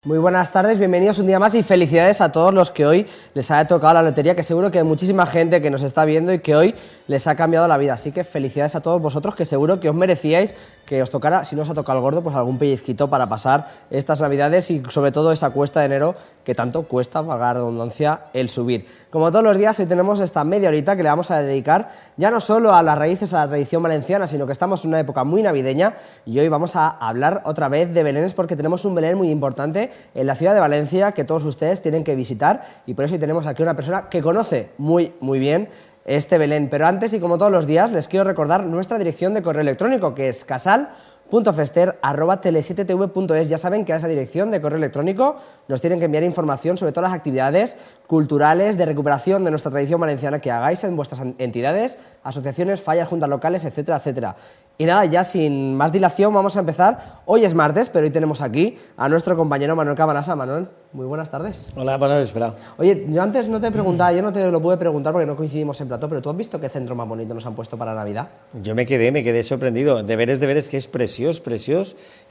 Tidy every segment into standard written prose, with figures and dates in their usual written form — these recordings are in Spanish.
Muy buenas tardes, bienvenidos un día más y felicidades a todos los que hoy les haya tocado la lotería, que seguro que hay muchísima gente que nos está viendo y que hoy les ha cambiado la vida, así que felicidades a todos vosotros, que seguro que os merecíais que os tocara, si no os ha tocado el gordo, pues algún pellizquito para pasar estas navidades y sobre todo esa cuesta de enero que tanto cuesta, valga la redundancia, el subir. Como todos los días, hoy tenemos esta media horita que le vamos a dedicar ya no solo a las raíces, a la tradición valenciana, sino que estamos en una época muy navideña y hoy vamos a hablar otra vez de belenes porque tenemos un belén muy importante en la ciudad de Valencia que todos ustedes tienen que visitar y por eso hoy tenemos aquí una persona que conoce muy bien este belén. Pero antes y como todos los días les quiero recordar nuestra dirección de correo electrónico que es casal.fester@tele7tv.es. Ya saben que a esa dirección de correo electrónico nos tienen que enviar información sobre todas las actividades culturales de recuperación de nuestra tradición valenciana que hagáis en vuestras entidades, asociaciones, fallas, juntas locales, etcétera, etcétera. Y nada, ya sin más dilación vamos a empezar. Hoy es martes, pero hoy tenemos aquí a nuestro compañero Manuel Cabanasa. Manuel, muy buenas tardes. Hola, buenas tardes, espera. Oye, yo antes no te preguntaba, yo no te lo pude preguntar porque no coincidimos en plató, pero ¿tú has visto qué centro más bonito nos han puesto para Navidad? Jo me quedé sorprendido. De veres, que és preciós.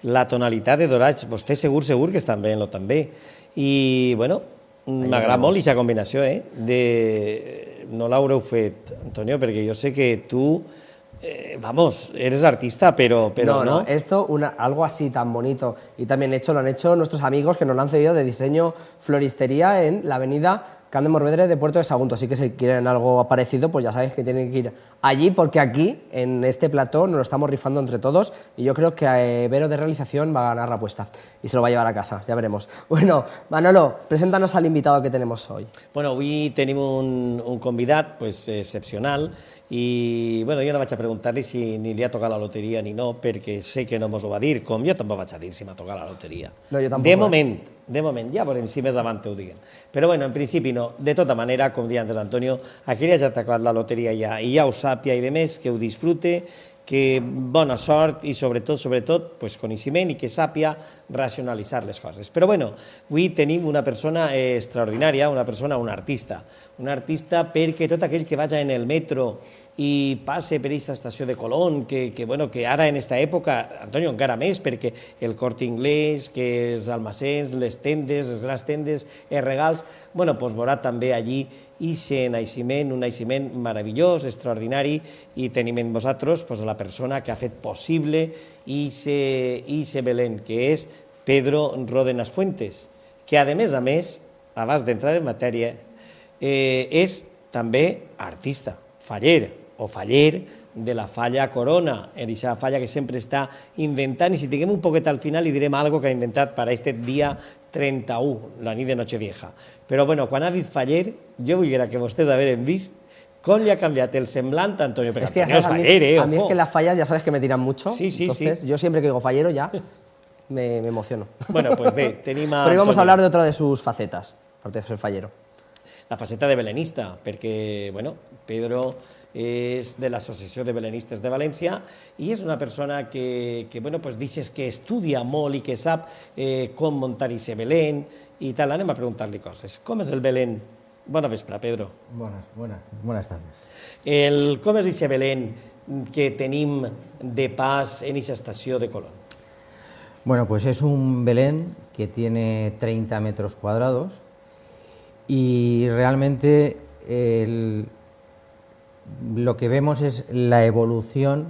La tonalitat de dorats, vostè segur que estan bé, no també. I, bueno, m'agrada molt aquesta combinació, No l'haureu fet, Antonio, perquè jo sé que tu, vamos, eres artista, pero no. Esto, algo así tan bonito y también lo han hecho nuestros amigos que nos lo han cedido de diseño floristería en la avenida Can de Morvedre de Puerto de Sagunto, así que si quieren algo parecido, pues ya sabéis que tienen que ir allí, porque aquí, en este plató, nos lo estamos rifando entre todos, y yo creo que Vero de Realización va a ganar la apuesta, y se lo va a llevar a casa, ya veremos. Bueno, Manolo, preséntanos al invitado que tenemos hoy. Bueno, avui tenim un convidat pues, excepcional, i bueno, jo no vaig a preguntar-li si ni li ha tocat la loteria ni no, perquè sé que no mos ho va dir, com jo tampoc vaig a dir si m'ha tocat la loteria. No, jo tampoc. De moment, ja veurem si més avant ho diguen. Però bueno, en principi no. De tota manera, com deia antes Antonio, aquell ja ha tocat la loteria i ja ho sàpia i de més, que ho disfrute, que bona sort i sobretot pues, coneixement i que sàpia racionalitzar les coses. Però bueno, avui tenim una persona extraordinària, un artista perquè tot aquell que vaja en el metro i passe per aquesta estació de Colón, que ara en aquesta època, Antonio, encara més, perquè el Corte Inglés, que els almacens, les tendes, les grans tendes, els regals, doncs veurà també allí un naixement meravellós, extraordinari, i tenim en vosaltres la persona que ha fet possible ixe Belén, que és Pedro Ródenas Fuentes, que a més, abans d'entrar en matèria, és també artista, faller de la falla Corona, aquesta falla que sempre està inventant, i si tinguem un poquet al final li direm alguna que ha inventat per a aquest dia 31, la nit de Nochevieja. Però bueno, quan ha dit faller, jo vull que vostès hagueren vist com li ha canviat el semblant a Antonio, perquè Antonio és faller, a mí es que las fallas ya sabes que me tiran mucho, sí. Entonces yo siempre que digo fallero ya me emociono. Bueno, pues bé, tenim a Pero hoy vamos a hablar de otra de sus facetas, aparte de ser fallero. La faceta de belenista, perquè, bueno, Pedro és de l'Associació de Belenistes de València i és una persona que deixes que estudia molt i que sap com muntar aquest Belén i tal. Anem a preguntar-li coses. Com és el Belén? Bona vespre, Pedro. Buenas tardes. Com és aquest Belén que tenim de pas en aquesta estació de Colón? Bueno, pues es un Belén que tiene 30 metros cuadrados y realmente lo que vemos es la evolución.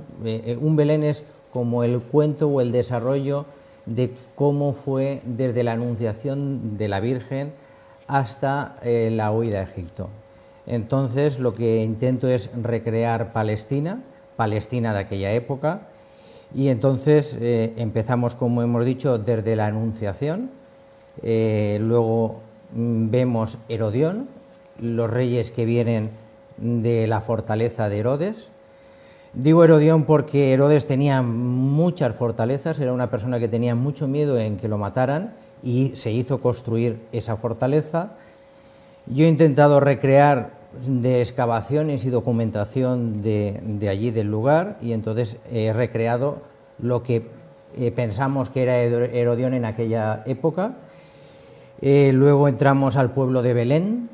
Un Belén es como el cuento o el desarrollo de cómo fue desde la anunciación de la Virgen hasta la huida a Egipto. Entonces lo que intento es recrear Palestina de aquella época, y entonces empezamos, como hemos dicho, desde la anunciación, luego vemos Herodión, los reyes que vienen de la fortaleza de Herodes. Digo Herodión porque Herodes tenía muchas fortalezas, era una persona que tenía mucho miedo en que lo mataran y se hizo construir esa fortaleza. Yo he intentado recrear de excavaciones y documentación de allí del lugar, y entonces he recreado lo que pensamos que era Herodión en aquella época. Luego entramos al pueblo de Belén.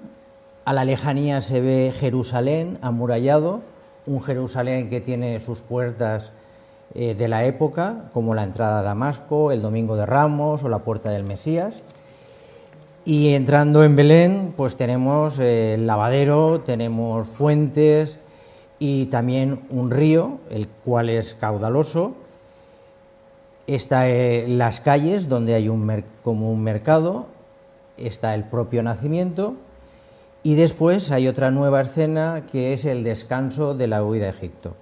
A la lejanía se ve Jerusalén amurallado, un Jerusalén que tiene sus puertas de la época, como la entrada a Damasco, el Domingo de Ramos o la Puerta del Mesías. Y entrando en Belén, pues tenemos el lavadero, tenemos fuentes y también un río, el cual es caudaloso. Está las calles, donde hay como un mercado, está el propio nacimiento, y después hay otra nueva escena que es el descanso de la huida a Egipto.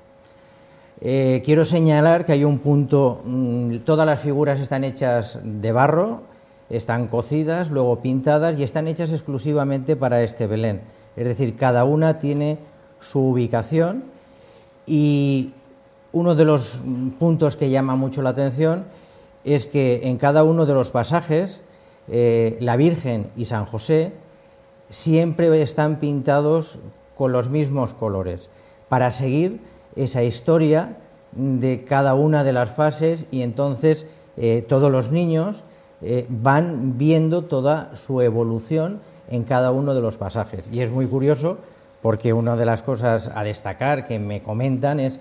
Quiero señalar que hay un punto, todas las figuras están hechas de barro, están cocidas, luego pintadas y están hechas exclusivamente para este Belén. Es decir, cada una tiene su ubicación, y uno de los puntos que llama mucho la atención es que en cada uno de los pasajes la Virgen y San José siempre están pintados con los mismos colores, para seguir esa historia de cada una de las fases, y entonces todos los niños van viendo toda su evolución en cada uno de los pasajes. Y es muy curioso porque una de las cosas a destacar que me comentan es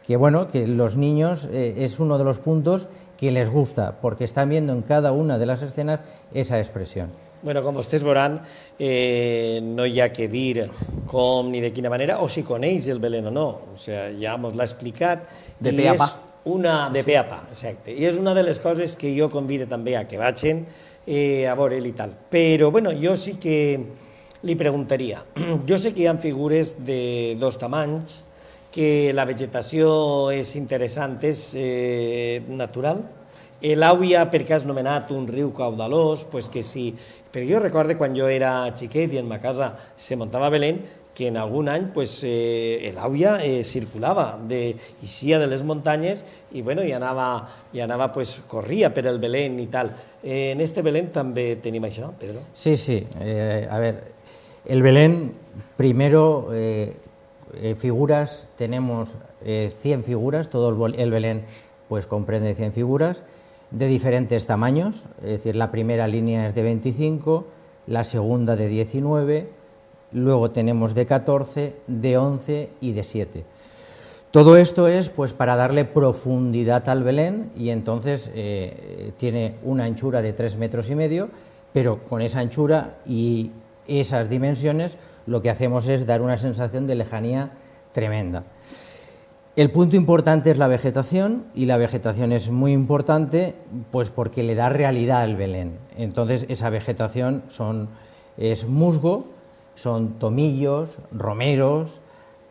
que, bueno, que los niños es uno de los puntos que les gusta, porque están viendo en cada una de las escenas esa expresión. Bueno, com vostès veuran, no hi ha que dir com ni de quina manera, o si coneix el Belén o no. O sigui, ja mos l'ha explicat. De pe a pa. De pe a pa, exacte. I és una de les coses que jo convido també a que vagin a veure'l i tal. Però, bueno, jo sí que li preguntaria. Jo sé que hi ha figures de dos tamanys, que la vegetació és interessant, és natural. L'Àuia, perquè has nomenat un riu caudalós, pues que sí. Perquè jo recordo quan jo era xiquet i en ma casa se muntava a Belén, que en algun any pues, l'Àuia circulava, eixia de les muntanyes i, bueno, i anava pues, corria per el Belén i tal. En este Belén també tenim això, Pedro? Sí, sí. A ver, el Belén, primero, figuras, tenemos 100 figuras, todo el Belén pues comprende 100 figuras de diferentes tamaños, es decir, la primera línea es de 25, la segunda de 19, luego tenemos de 14, de 11 y de 7. Todo esto es pues para darle profundidad al Belén, y entonces tiene una anchura de 3,5 metros, pero con esa anchura y esas dimensiones lo que hacemos es dar una sensación de lejanía tremenda. El punto importante es la vegetación, y la vegetación es muy importante pues porque le da realidad al Belén. Entonces esa vegetación es musgo, son tomillos, romeros,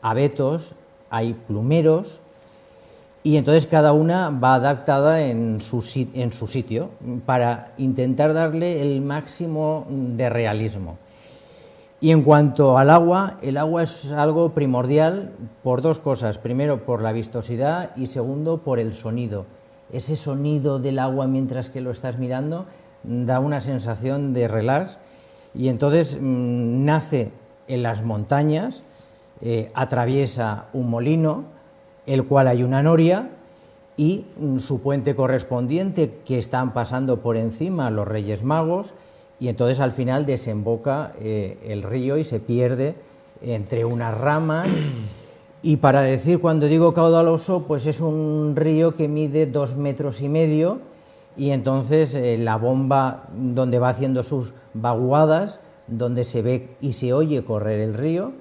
abetos, hay plumeros, y entonces cada una va adaptada en su sitio para intentar darle el máximo de realismo. Y en cuanto al agua, el agua es algo primordial por dos cosas. Primero, por la vistosidad, y segundo, por el sonido. Ese sonido del agua mientras que lo estás mirando da una sensación de relax, y entonces nace en las montañas, atraviesa un molino, el cual hay una noria, y su puente correspondiente, que están pasando por encima los Reyes Magos, y entonces al final desemboca el río y se pierde entre unas ramas. Y para decir, cuando digo caudaloso, pues es un río que mide 2,5 metros, y entonces la bomba donde va haciendo sus vaguadas, donde se ve y se oye correr el río,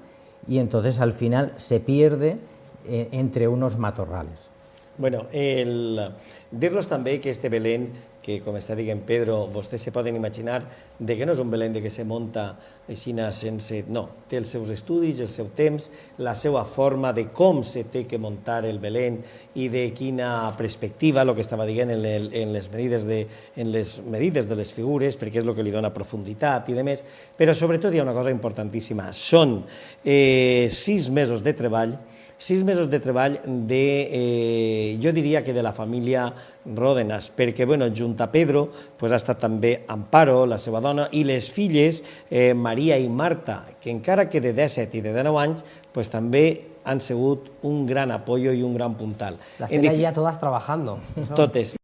y entonces al final se pierde entre unos matorrales. Bueno, dir-los també que este Belén, que com està dient Pedro, vostès se poden imaginar de que no és un Belén de que se munta així sense... No, té els seus estudis, el seu temps, la seva forma de com se té que muntar el Belén i de quina perspectiva, el que estava dient en les medides de les figures, perquè és el que li dona profunditat i demés, però sobretot hi ha una cosa importantíssima, són 6 mesos de treball, 6 mesos de treball jo diria que de la família Ródenas, perquè junt a Pedro ha estat també Amparo, la seva dona, i les filles Maria i Marta, que encara que de 17 i de 19 anys també han sigut un gran apoyo i un gran puntal. Las tiene allí a todas trabajando. Totes.